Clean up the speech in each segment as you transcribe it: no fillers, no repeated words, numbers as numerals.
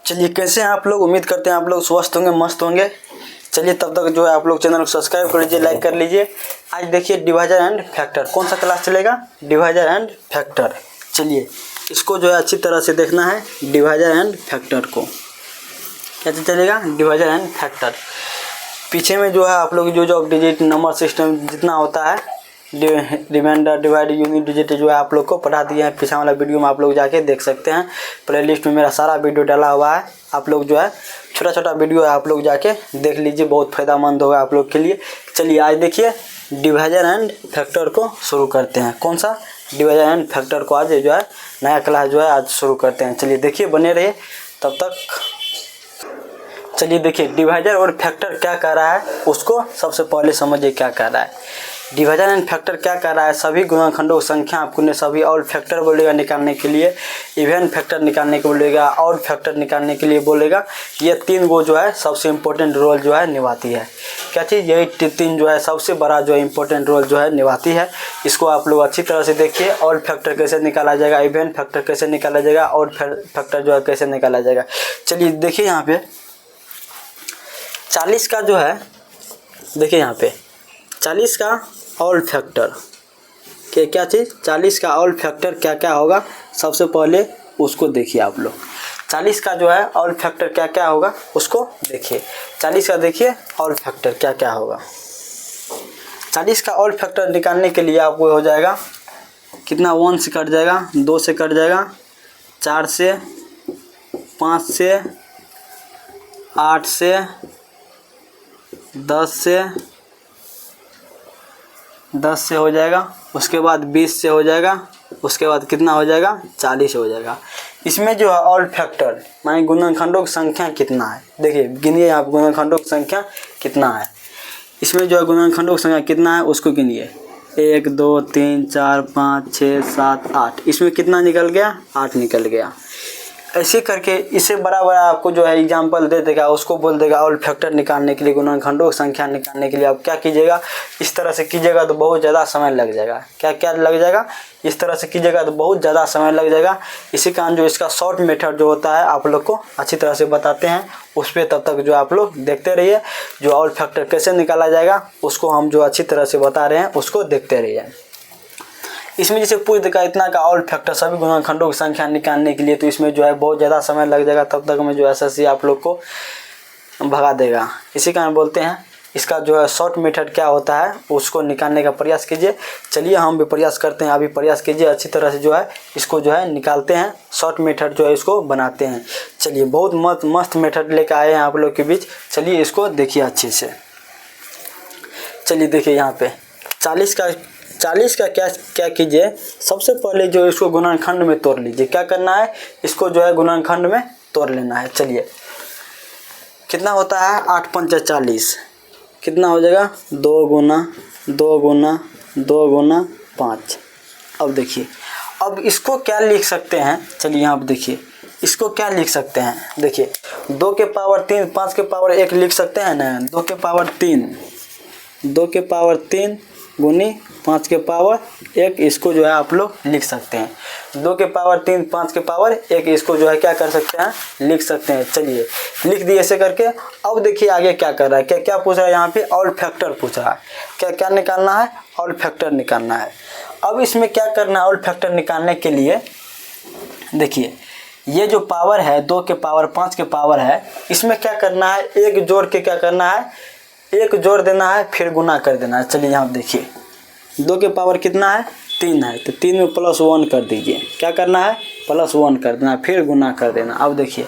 चलिए कैसे हैं आप लोग। उम्मीद करते हैं आप लोग स्वस्थ होंगे, मस्त होंगे। चलिए तब तक जो है आप लोग चैनल को सब्सक्राइब कर लीजिए, लाइक कर लीजिए। आज देखिए डिवाइजर एंड फैक्टर, कौन सा क्लास चलेगा, डिवाइजर एंड फैक्टर। चलिए इसको जो है अच्छी तरह से देखना है। डिवाइजर एंड फैक्टर को कैसे चलेगा, डिवाइजर एंड फैक्टर। पीछे में जो है आप लोग जो डिजिट नंबर सिस्टम जितना होता है, रिमाइंडर, डिवाइड, यूनिट, डिजिट जो है आप लोग को पढ़ा दिए हैं। पीछे वाला वीडियो में आप लोग जाके देख सकते हैं। प्लेलिस्ट में मेरा सारा वीडियो डाला हुआ है। आप लोग जो है छोटा छोटा वीडियो है, आप लोग जाके देख लीजिए, बहुत फ़ायदेमंद होगा आप लोग के लिए। चलिए आज देखिए डिवाइजर एंड फैक्टर को शुरू करते हैं। कौन सा, डिवाइजर एंड फैक्टर को आज जो है नया क्लास जो है आज शुरू करते हैं। चलिए देखिए, बने रहिए तब तक। चलिए देखिए डिवाइजर और फैक्टर क्या कर रहा है उसको सबसे पहले समझिए क्या कर रहा है। डिवाइजर एंड फैक्टर क्या कर रहा है, सभी गुणनखंडों की संख्या आपको ने सभी और फैक्टर बोलेगा निकालने के लिए, इवन फैक्टर निकालने को बोलेगा, और फैक्टर निकालने के लिए बोलेगा। ये तीन गो जो है सबसे इम्पोर्टेंट रोल जो है निभाती है। क्या चीज़, यही तीन जो है सबसे बड़ा जो है इम्पोर्टेंट रोल जो है निभाती है। इसको आप लोग अच्छी तरह से देखिए। और फैक्टर कैसे निकाला जाएगा, इवन फैक्टर कैसे निकाला जाएगा, और फैक्टर जो है कैसे निकाला जाएगा। चलिए देखिए यहाँ पे 40 का जो है, देखिए यहाँ पे 40 का ऑल फैक्टर के क्या चीज़, 40 का ऑल फैक्टर क्या क्या होगा, सबसे पहले उसको देखिए आप लोग। 40 का जो है ऑल फैक्टर क्या क्या होगा उसको देखिए। 40 का देखिए ऑल फैक्टर क्या क्या होगा। 40 का ऑल फैक्टर निकालने के लिए आपको हो जाएगा कितना, 1 से कट जाएगा, 2 से कट जाएगा, 4 से, 5 से, 8 से, 10 से हो जाएगा, उसके बाद 20 से हो जाएगा, उसके बाद कितना हो जाएगा, 40 हो जाएगा। इसमें जो है ऑल फैक्टर माने गुणनखंडों की संख्या कितना है, देखिए गिनिए आप गुणनखंडों की संख्या कितना है। इसमें जो है गुणनखंडों की संख्या कितना है उसको गिनिए। 1 2 3 4 5 6 7 8, इसमें कितना निकल गया, 8 निकल गया। ऐसे करके इसे बड़ा बड़ा आपको जो है एग्जाम्पल दे देगा, उसको बोल देगा ऑल फैक्टर निकालने के लिए, गुणनखंडों की संख्या निकालने के लिए आप क्या कीजिएगा, इस तरह से कीजिएगा तो बहुत ज़्यादा समय लग जाएगा। क्या क्या लग जाएगा, इस तरह से कीजिएगा तो बहुत ज़्यादा समय लग जाएगा। इसी कारण जो इसका शॉर्ट मेथड जो होता है आप लोग को अच्छी तरह से बताते हैं, उस पर तब तक जो आप लोग देखते रहिए। जो ऑल फैक्टर कैसे निकाला जाएगा उसको हम जो अच्छी तरह से बता रहे हैं उसको देखते रहिए। इसमें जैसे पूछ देगा इतना का ऑल फैक्टर सभी गुणनखंडों की संख्या निकालने के लिए, तो इसमें जो है बहुत ज़्यादा समय लग जाएगा। तब तक में जो एसएससी आप लोग को भगा देगा। इसी कारण बोलते हैं इसका जो है शॉर्ट मेथड क्या होता है उसको निकालने का प्रयास कीजिए। चलिए हम भी प्रयास करते हैं, अभी प्रयास कीजिए अच्छी तरह से जो है इसको जो है निकालते हैं, शॉर्ट मेथड जो है इसको बनाते हैं। चलिए बहुत मस्त मेथड लेकर आए हैं आप लोग के बीच। चलिए इसको देखिए अच्छे से। चलिए देखिए यहाँ पे 40 का क्या कीजिए, सबसे पहले जो इसको गुणनखंड में तोड़ लीजिए। क्या करना है, इसको जो है गुणनखंड में तोड़ लेना है। चलिए कितना होता है, 8 पंचा 40, कितना हो जाएगा, 2 गुना 2 गुना 2 गुना 5। अब देखिए अब इसको क्या लिख सकते हैं, चलिए यहाँ पर देखिए इसको क्या लिख सकते हैं। देखिए 2 के पावर 3, 5 के पावर 1 लिख सकते हैं ना। 2 के पावर 3 गुनी 5 के पावर 1, इसको जो है आप लोग लिख सकते हैं। 2 के पावर 3 5 के पावर 1, इसको जो है क्या कर सकते हैं, लिख सकते हैं। चलिए लिख दिए ऐसे करके। अब देखिए आगे क्या कर रहा है, क्या क्या पूछ रहा है यहाँ पे, ऑल फैक्टर पूछ रहा है। क्या क्या निकालना है, ऑल फैक्टर निकालना है। अब इसमें क्या करना है, ऑल फैक्टर निकालने के लिए देखिए ये जो पावर है 2 के पावर 5 के पावर है, इसमें क्या करना है, एक जोड़ के क्या करना है, एक जोड़ देना है फिर गुना कर देना है। चलिए यहाँ देखिए 2 के पावर कितना है, 3 है, तो 3 में +1 कर दीजिए। क्या करना है, +1 कर देना फिर गुना कर देना। अब देखिए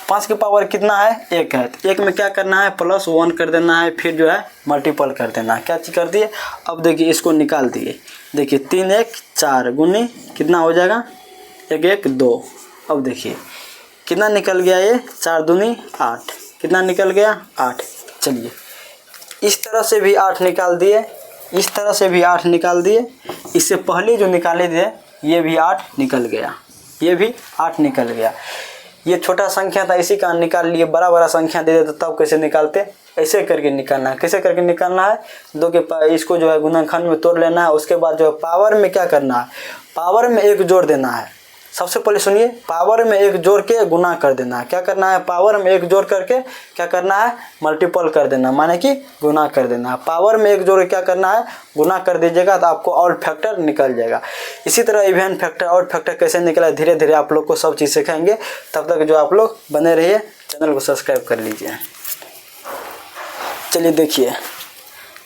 5 के पावर कितना है, 1 है, तो 1 में क्या करना है, +1 कर देना है फिर जो है मल्टीपल कर देना है। क्या चीज़ कर दिए। अब देखिए इसको निकाल दिए। देखिए 3 1 4 गुनी कितना हो जाएगा, 1 1 2। अब देखिए कितना निकल गया, ये 4 दूनी 8, कितना निकल गया, 8। चलिए इस तरह से भी 8 निकाल दिए, इस तरह से भी 8 निकाल दिए। इससे पहले जो निकाले थे ये भी 8 निकल गया, ये भी 8 निकल गया। ये छोटा संख्या था इसी का निकाल लिए। बड़ा संख्या दे देते तब कैसे निकालते, ऐसे करके निकालना है। कैसे करके निकालना है, 2 के इसको जो है गुणनखंड में तोड़ लेना है। उसके बाद जो है पावर में क्या करना है, पावर में 1 जोड़ देना है। सबसे पहले सुनिए, पावर में एक जोड़ के गुना कर देना है। क्या करना है? पावर में एक जोड़ करके क्या करना है? मल्टीपल कर देना, माने कि गुना कर देना है। पावर में एक जोड़ के क्या करना है? गुना कर दीजिएगा तो आपको ऑड फैक्टर निकल जाएगा। इसी तरह इवन फैक्टर, ऑड फैक्टर कैसे निकला है धीरे धीरे आप लोग को सब चीज़ सिखाएंगे। तब तक जो आप लोग बने रहिए, चैनल को सब्सक्राइब कर लीजिए। चलिए देखिए,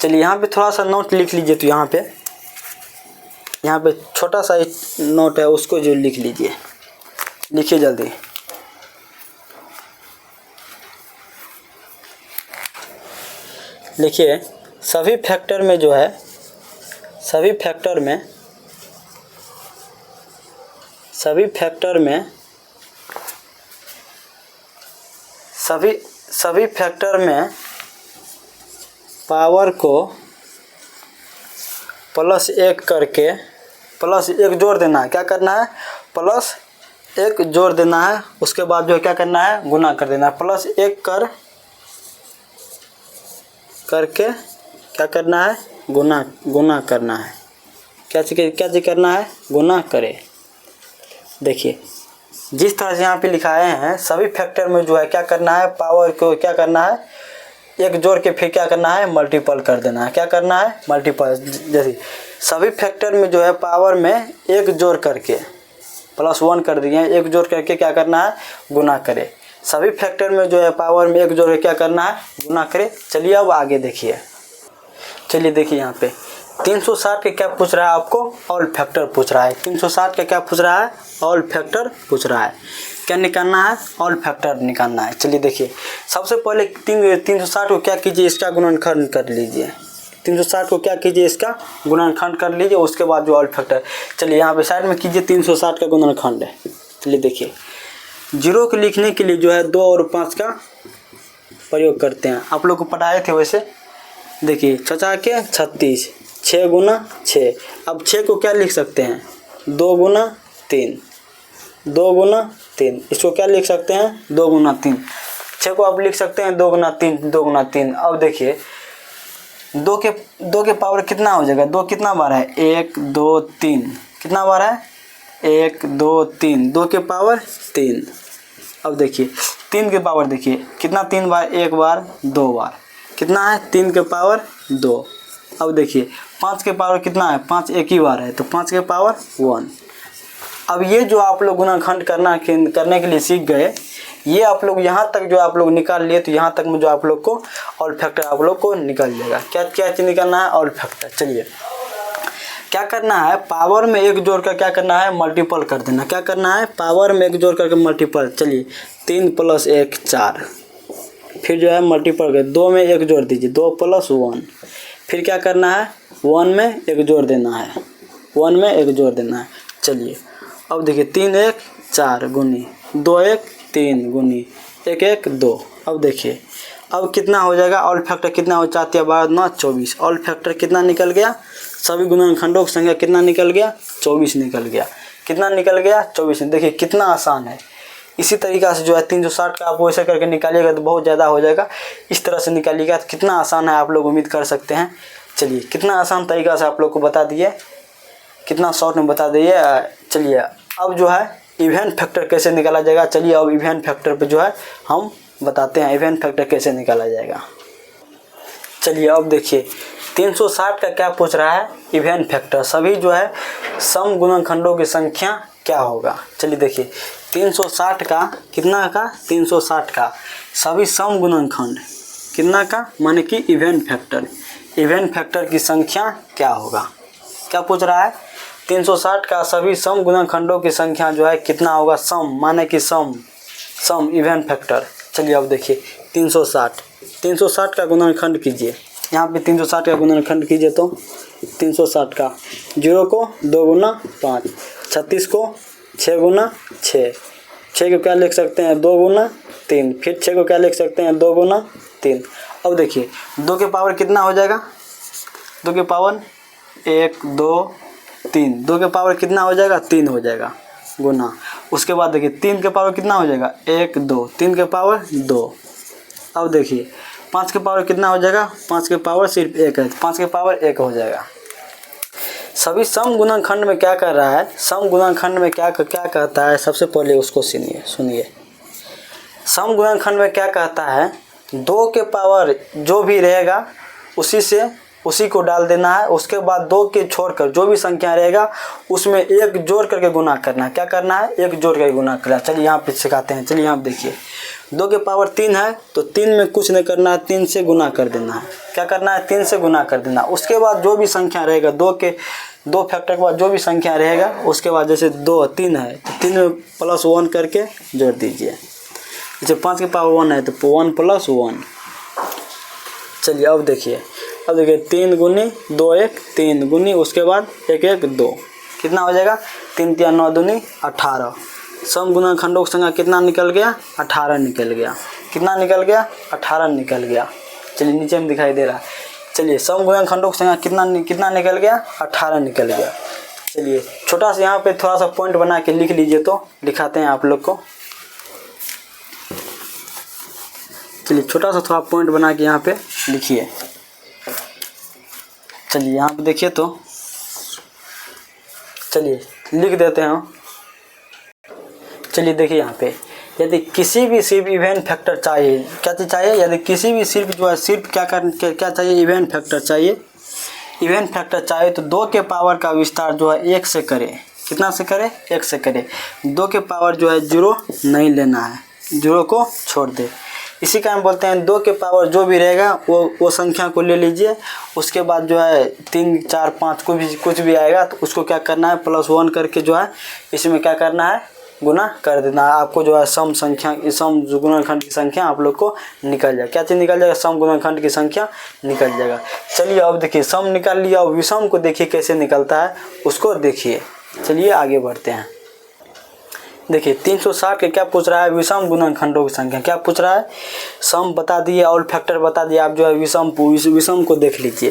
चलिए यहाँ पे थोड़ा सा नोट लिख लीजिए। तो यहाँ पे छोटा सा नोट है, उसको जो लिख लीजिए, लिखिए जल्दी। लिखिए, सभी फैक्टर में जो है, सभी फैक्टर में पावर को प्लस एक करके, प्लस एक जोड़ देना है। क्या करना है? प्लस एक जोड़ देना है। उसके बाद जो है क्या करना है? गुना कर देना है। प्लस एक करके क्या करना है? गुना करना है। क्या चीज़ करना है? गुना करे। देखिए, जिस तरह से यहाँ पे लिखाए हैं, सभी फैक्टर में जो है क्या करना है? पावर को क्या करना है? एक जोड़ के फिर क्या करना है? मल्टीपल कर देना है। क्या करना है? मल्टीपल। जैसे सभी फैक्टर में जो है पावर में एक जोड़ करके +1 कर दिए, एक जोड़ करके क्या करना है? गुना करे। सभी फैक्टर में जो है पावर में एक जोड़ के क्या करना है? गुना करे। चलिए अब आगे देखिए। चलिए देखिए, यहाँ पे 360 के क्या पूछ रहा है आपको? ऑल फैक्टर पूछ रहा है। 360 का क्या पूछ रहा है? ऑल फैक्टर पूछ रहा है। क्या निकालना है? ऑल फैक्टर निकालना है। चलिए देखिए, सबसे पहले 360 को क्या कीजिए? इसका गुणनखंड कर लीजिए। 360 को क्या कीजिए? इसका गुणनखंड कर लीजिए। उसके बाद जो ऑल फैक्टर, चलिए यहाँ पे साइड में कीजिए। 360 का गुणनखंड है। चलिए देखिए, 0 को लिखने के लिए जो है 2 और 5 का प्रयोग करते हैं। आप लोग को पढ़ाए थे वैसे। देखिए, 6 के 36, 6 गुना 6। अब 6 को क्या लिख सकते हैं? 2 गुना 3, 2 गुना 3। इसको क्या लिख सकते हैं? 2 गुना 3। 6 को आप लिख सकते हैं 2 गुना 3, 2 गुना 3। अब देखिए, 2 के पावर कितना हो जाएगा? 2 कितना बार है? 1 2 3। कितना बार है? 1 2 3। 2 के पावर 3। अब देखिए, 3 के पावर देखिए कितना? 3 बार, 1 बार 2 बार। कितना है? 3 के पावर 2। अब देखिए, 5 के पावर कितना है? 5 एक ही बार है, तो 5 के पावर 1। अब ये जो आप लोग गुणनखंड करने के लिए सीख गए, ये आप लोग यहाँ तक जो आप लोग निकाल लिए, तो यहाँ तक में जो आप लोग को ऑल फैक्टर आप लोग को निकल जाएगा। क्या चीज़ निकालना है? All factor. चलिए क्या करना है? पावर में एक जोड़ कर क्या करना है? मल्टीपल कर देना। क्या करना है? पावर में एक जोड़ करके मल्टीपल। चलिए, 3 + 1 4। फिर जो है मल्टीपल कर, 2 में एक जोड़ दीजिए, 2 + 1। फिर क्या करना है? 1 में एक जोड़ देना है, 1 में एक जोड़ देना है। चलिए अब देखिए, 3 1 4 गुनी 2 1 3 गुनी 1 1 2। अब देखिए, अब कितना हो जाएगा? ऑल फैक्टर कितना हो जाती है? 12 9 24। ऑल फैक्टर कितना निकल गया? सभी गुणनखंडों की संख्या कितना निकल गया? 24 निकल गया। कितना निकल गया? 24। देखिए कितना आसान है। इसी तरीक़ा से जो है 360 का आप वैसे करके निकालिएगा तो बहुत ज़्यादा हो जाएगा। इस तरह से निकालिएगा तो कितना आसान है, आप लोग उम्मीद कर सकते हैं। चलिए, कितना आसान तरीक़ा से आप लोग को बता दिए, कितना शॉर्ट में बता दिए। चलिए अब जो है इवन फैक्टर कैसे निकाला जाएगा। चलिए अब इवन फैक्टर पे जो है हम बताते हैं इवन फैक्टर कैसे निकाला जाएगा। चलिए अब देखिए, 360 का क्या पूछ रहा है? Even factor. सभी जो है सम गुणनखंडों की संख्या क्या होगा। चलिए देखिए, 360 का कितना का? 360 का सभी सम गुणनखंड कितना का? माने कि इवन फैक्टर। इवन फैक्टर की संख्या क्या होगा? क्या पूछ रहा है? 360 का सभी सम गुणनखंडों की संख्या जो है कितना होगा? सम माने कि सम इवन फैक्टर। चलिए अब देखिए, 360 का गुणनखंड कीजिए। यहाँ पे 360 का गुणनखंड कीजिए तो 360 का 0 को 2 गुना 5, 36 को 6 गुना 6, 6 को क्या लिख सकते हैं? 2 गुना 3। फिर 6 को क्या लिख सकते हैं? 2 गुना 3। अब देखिए, 2 के पावर कितना हो जाएगा? 2 के पावर 1 2 3। 2 के पावर कितना हो जाएगा? 3 हो जाएगा गुना। उसके बाद देखिए, 3 के पावर कितना हो जाएगा? 1 2। 3 के पावर 2। अब देखिए, 5 के पावर कितना हो जाएगा? 5 के पावर सिर्फ 1 है, 5 के पावर 1 हो जाएगा। सभी सम गुणनखंड में क्या कर रहा है, सम गुणनखंड में क्या कहता है, सबसे पहले उसको सुनिए। सम गुणनखंड में क्या कहता है, 2 के पावर जो भी रहेगा उसी को डाल देना है। उसके बाद 2 के छोड़कर जो भी संख्या रहेगा उसमें 1 जोड़ करके गुना करना है। क्या करना है, 1 जोड़ करके गुना करना है। चलिए यहाँ पे सिखाते हैं। चलिए यहाँ पे देखिए, 2 के पावर 3 है तो 3 में कुछ नहीं करना है, 3 से गुना कर देना है। क्या करना है, 3 से गुना कर देना। उसके बाद जो भी संख्या रहेगा, 2 फैक्टर के बाद जो भी संख्या रहेगा उसके बाद जैसे 3 है तो 3 में +1 करके जोड़ दीजिए। जैसे 5 के पावर 1 है तो 1 + 1। चलिए अब देखिए 3 गुनी 2 1 3 गुनी उसके बाद 1 1 2 कितना हो जाएगा, 3 3 9 दूनी 18। सम गुणनखंडों की संख्या कितना निकल गया, 18 निकल गया। कितना निकल गया, 18 निकल गया। चलिए नीचे में दिखाई दे रहा है। चलिए सम गुणनखंडों की संख्या कितना निकल गया, 18 निकल गया। चलिए छोटा सा यहाँ पे थोड़ा सा पॉइंट बना के लिख लीजिए, तो दिखाते हैं आप लोग को। चलिए छोटा सा थोड़ा पॉइंट बना के यहाँ पे लिखिए। चलिए यहाँ पे देखिए, तो चलिए लिख देते हैं। चलिए देखिए यहाँ पे, यदि किसी भी सिर्फ इवन फैक्टर चाहिए, क्या चीज़ चाहिए, यदि किसी भी सिर्फ जो है सिर्फ क्या चाहिए, इवन फैक्टर चाहिए। इवन फैक्टर चाहिए तो 2 के पावर का विस्तार जो है 1 से करें। कितना से करें, 1 से करें। 2 के पावर जो है 0 नहीं लेना है, 0 को छोड़ दे। इसी का हम बोलते हैं 2 के पावर जो भी रहेगा वो संख्या को ले लीजिए। उसके बाद जो है 3 4 5 कुछ भी आएगा तो उसको क्या करना है, +1 करके जो है इसमें क्या करना है, गुना कर देना है। आपको जो है सम गुणनखंड की संख्या आप लोग को निकल जाएगा। क्या चीज़ निकल जाएगा, सम गुणनखंड की संख्या निकल जाएगा। चलिए अब देखिए, सम निकाल लिया, अब विषम को देखिए कैसे निकलता है, उसको देखिए। चलिए आगे बढ़ते हैं। देखिए 360 के क्या पूछ रहा है, विषम गुणनखंडों की संख्या। क्या पूछ रहा है, सम बता दिए और फैक्टर बता दिए, आप जो है विषम को देख लीजिए।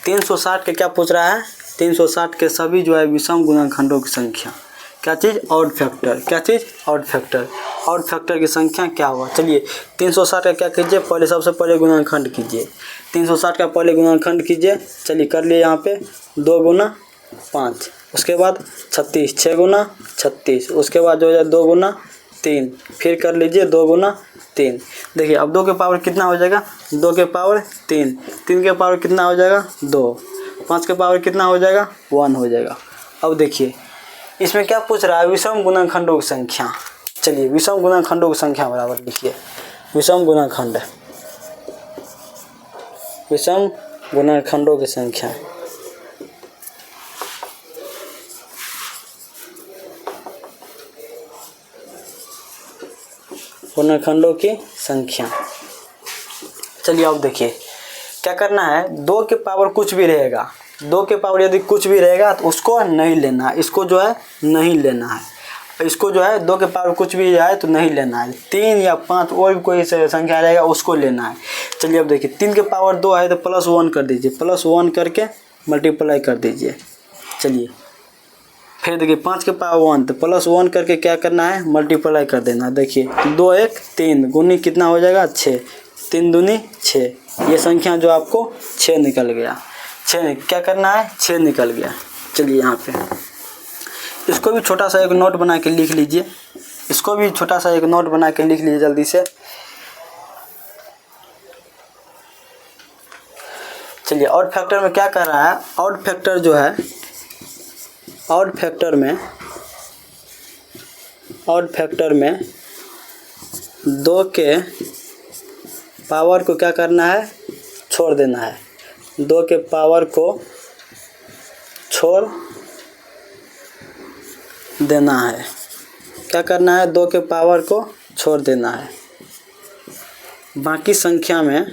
360 के क्या पूछ रहा है, 360 के सभी जो है विषम गुणनखंडों की संख्या। क्या चीज़, ऑड फैक्टर। क्या चीज़, ऑड फैक्टर। ऑड फैक्टर की संख्या क्या हुआ। चलिए 360 का क्या कीजिए, पहले सबसे पहले गुणनखंड कीजिए। 360 का पहले गुणनखंड कीजिए। चलिए कर लिए यहाँ पे 2 गुना 5, उसके बाद 36, 6 गुना 36, उसके बाद जो है 2 गुना 3, फिर कर लीजिए 2 गुना 3। देखिए अब 2 के पावर कितना हो जाएगा, 2 के पावर 3, 3 के पावर कितना हो जाएगा 2, 5 के पावर कितना हो जाएगा 1 हो जाएगा। अब देखिए इसमें क्या पूछ रहा है, विषम गुणनखंडों की संख्या। चलिए विषम गुणनखंडों की संख्या बराबर लिखिए, विषम गुणनखंड, विषम गुणनखंडों की संख्या। गुणनखंडों की संख्या। चलिए अब देखिए क्या करना है, 2 के पावर कुछ भी रहेगा, 2 के पावर यदि कुछ भी रहेगा तो उसको नहीं लेना है, इसको जो है नहीं लेना है। इसको जो है 2 के पावर कुछ भी आए तो नहीं लेना है। 3 या 5 और भी कोई संख्या रहेगा उसको लेना है। चलिए अब देखिए 3 के पावर 2 है तो +1 कर दीजिए, +1 करके मल्टीप्लाई कर दीजिए। चलिए फिर देखिए 5 के पावर 1 तो +1 करके क्या करना है, मल्टीप्लाई कर देना। देखिए 2 1 3 गुनी कितना हो जाएगा 6, 3 दूनी 6, ये संख्या जो आपको 6 निकल गया। 6 क्या करना है, 6 निकल गया। चलिए यहाँ पे इसको भी छोटा सा एक नोट बना के लिख लीजिए, इसको भी छोटा सा एक नोट बना के लिख लीजिए जल्दी से। चलिए ऑड फैक्टर में क्या कर रहा है, ऑड फैक्टर जो है, ऑड फैक्टर में 2 के पावर को क्या करना है, छोड़ देना है। 2 के पावर को छोड़ देना है। क्या करना है, 2 के पावर को छोड़ देना है। बाकी संख्या में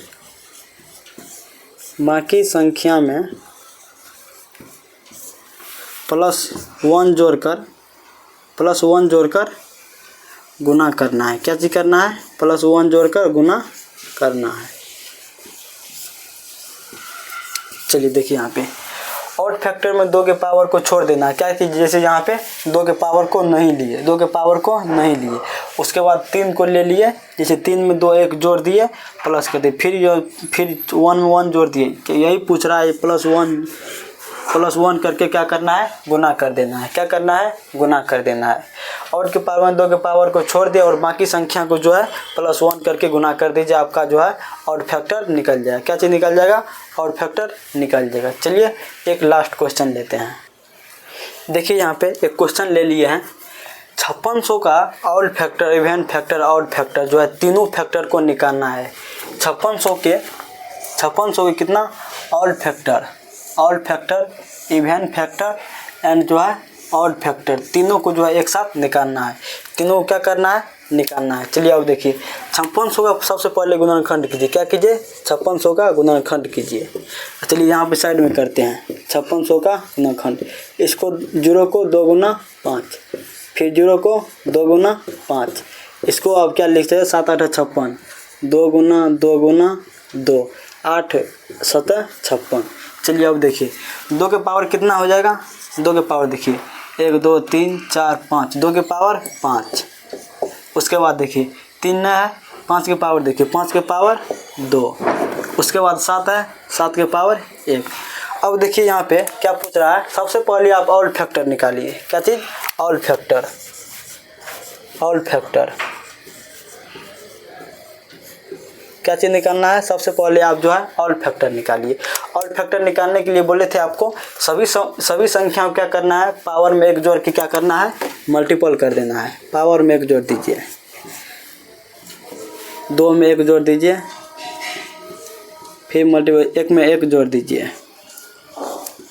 +1 जोड़कर गुना करना है। क्या चीज़ करना है, +1 जोड़कर गुना करना है। चलिए देखिए यहाँ पे ऑड फैक्टर में 2 के पावर को छोड़ देना है। क्या चीज़, जैसे यहाँ पे 2 के पावर को नहीं लिए, 2 के पावर को नहीं लिए, उसके बाद 3 को ले लिए, जैसे 3 में 2 1 जोड़ दिए प्लस कर दिए, फिर 1 में 1 जोड़ दिए। यही पूछ रहा है, +1 +1 करके क्या करना है, गुना कर देना है। क्या करना है, गुना कर देना है। ऑड के पावर में 2 के पावर को छोड़ दिया और बाकी संख्या को जो है +1 करके गुना कर दीजिए, आपका जो है ऑड फैक्टर निकल जाएगा। क्या चीज़ निकल जाएगा, ऑड फैक्टर निकल जाएगा। चलिए एक लास्ट क्वेश्चन लेते हैं। देखिए यहाँ पे एक क्वेश्चन ले लिए हैं, 5600 का odd factor, even factor, odd factor जो है तीनों फैक्टर को निकालना है। 5600 के कितना odd factor, even factor and जो है ऑड फैक्टर, तीनों को जो है एक साथ निकालना है। तीनों को क्या करना है, निकालना है। चलिए अब देखिए 5600 का सबसे पहले गुणनखंड कीजिए। क्या कीजिए, 5600 का गुणनखंड कीजिए। चलिए यहाँ पे साइड में करते हैं 5600 का गुणनखंड। इसको 0 को 2 गुना 5, फिर 0 को 2 गुना 5, इसको अब क्या लिखते हैं 7 8 56, 2 गुना 2 गुना 2, 8 7 56। चलिए अब देखिए 2 के पावर कितना हो जाएगा, 2 के पावर देखिए 1 2 3 4 5, 2 के पावर 5। उसके बाद देखिए 3 है, 5 के पावर देखिए 5 के पावर 2। उसके बाद 7 है, 7 के पावर 1। अब देखिए यहाँ पे क्या पूछ रहा है, सबसे पहले आप ऑड फैक्टर निकालिए। क्या चीज़, ऑड फैक्टर। क्या चीज़ निकालना है, सबसे पहले आप जो है ऑड फैक्टर निकालिए। ऑड फैक्टर निकालने के लिए बोले थे आपको सभी संख्याओं क्या करना है, पावर में 1 जोड़ के क्या करना है, मल्टीपल कर देना है। पावर में 1 जोड़ दीजिए, 2 में 1 जोड़ दीजिए, फिर मल्टीपल 1 में 1 जोड़ दीजिए।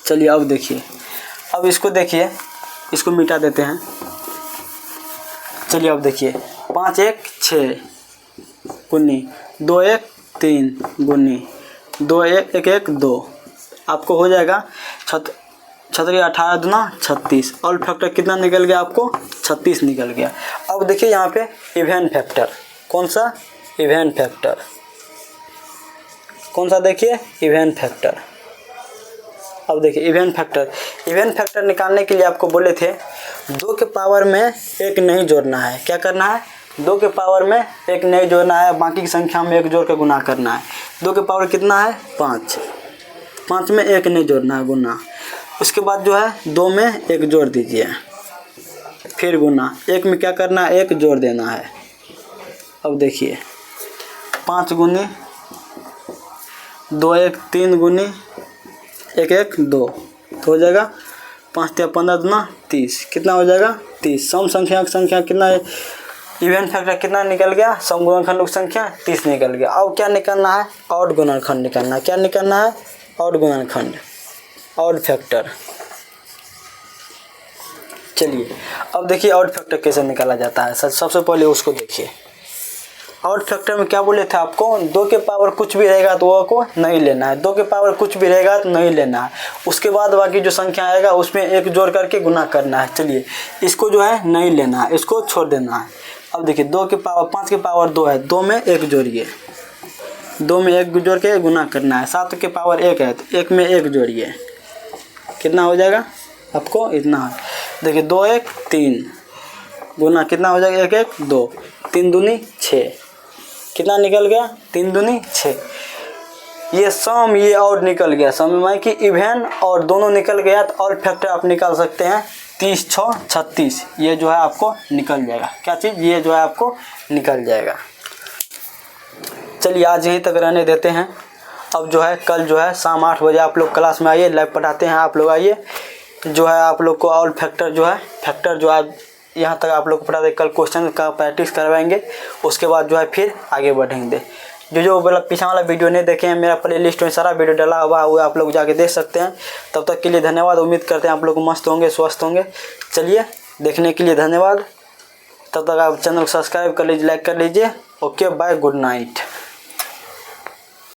चलिए अब देखिए, अब इसको देखिए, इसको मिटा देते हैं। चलिए अब देखिए 5 1 6 गुनी 2 1 3 गुनी 2 1 1 1 2, आपको हो जाएगा 18 दूना 36। ऑड फैक्टर कितना निकल गया आपको, 36 निकल गया। अब देखिए यहाँ पे इवन फैक्टर, कौन सा, इवन फैक्टर, कौन सा देखिए, इवन फैक्टर। अब देखिए इवन फैक्टर निकालने के लिए आपको बोले थे 2 के पावर में 1 नहीं जोड़ना है। क्या करना है, 2 के पावर में 1 नहीं जोड़ना है, बाकी की संख्या में 1 जोड़ कर गुना करना है। 2 के पावर कितना है 5, 5 में 1 नहीं जोड़ना है, गुना। उसके बाद जो है 2 में 1 जोड़ दीजिए, फिर गुना। 1 में क्या करना है, 1 जोड़ देना है। अब देखिए 5 गुनी 2 1 3 गुनी 1 1 2, तो हो जाएगा 5 3 15 दूना 30, कितना हो जाएगा 30। सम संख्या कितना है, इवन फैक्टर कितना निकल गया, सम गुणनखंड संख्या 30 निकल गया। अब क्या निकालना है, ऑड गुणनखंड निकालना है। क्या निकालना है, ऑड गुणनखंड, ऑड फैक्टर। चलिए अब देखिए ऑड फैक्टर कैसे निकाला जाता है। सबसे पहले उसको देखिए। ऑड फैक्टर में क्या बोले थे आपको, 2 के पावर कुछ भी रहेगा तो वो को नहीं लेना है। 2 के पावर कुछ भी रहेगा तो नहीं लेना है। उसके बाद बाकी जो संख्या आएगा उसमें 1 जोड़ करके गुना करना है। चलिए इसको जो है नहीं लेना है, इसको छोड़ देना है। अब देखिए 2 के पावर 5 के पावर 2 है, 2 में 1 जोड़िए, 2 में 1 जोड़ के गुना करना है। 7 के पावर 1 है तो 1 में 1 जोड़िए, कितना हो जाएगा आपको, इतना है। देखिए 2 1 3 गुना कितना हो जाएगा, 1 1 2, 3 दूनी 6, कितना निकल गया, 3 दूनी 6। ये सम, ये ऑड निकल गया। सम में कि इवन और दोनों निकल गया तो ऑड फैक्टर आप निकाल सकते हैं 30 6 36, ये जो है आपको निकल जाएगा। क्या चीज़, ये जो है आपको निकल जाएगा। चलिए आज यहीं तक रहने देते हैं। अब जो है कल जो है शाम 8 बजे आप लोग क्लास में आइए, लाइव पढ़ाते हैं। आप लोग आइए, जो है आप लोग को ऑड फैक्टर जो है फैक्टर जो आज यहाँ तक आप लोग को पढ़ा दे। कल क्वेश्चन का प्रैक्टिस करवाएंगे, उसके बाद जो है फिर आगे बढ़ेंगे। जो मतलब पीछे वाला वीडियो नहीं देखे हैं, मेरा प्लेलिस्ट में सारा वीडियो डाला हुआ है, आप लोग जाके देख सकते हैं। तब तक के लिए धन्यवाद। उम्मीद करते हैं आप लोग मस्त होंगे, स्वस्थ होंगे। चलिए देखने के लिए धन्यवाद। तब तक आप चैनल को सब्सक्राइब कर लीजिए, लाइक कर लीजिए। Okay bye, good night.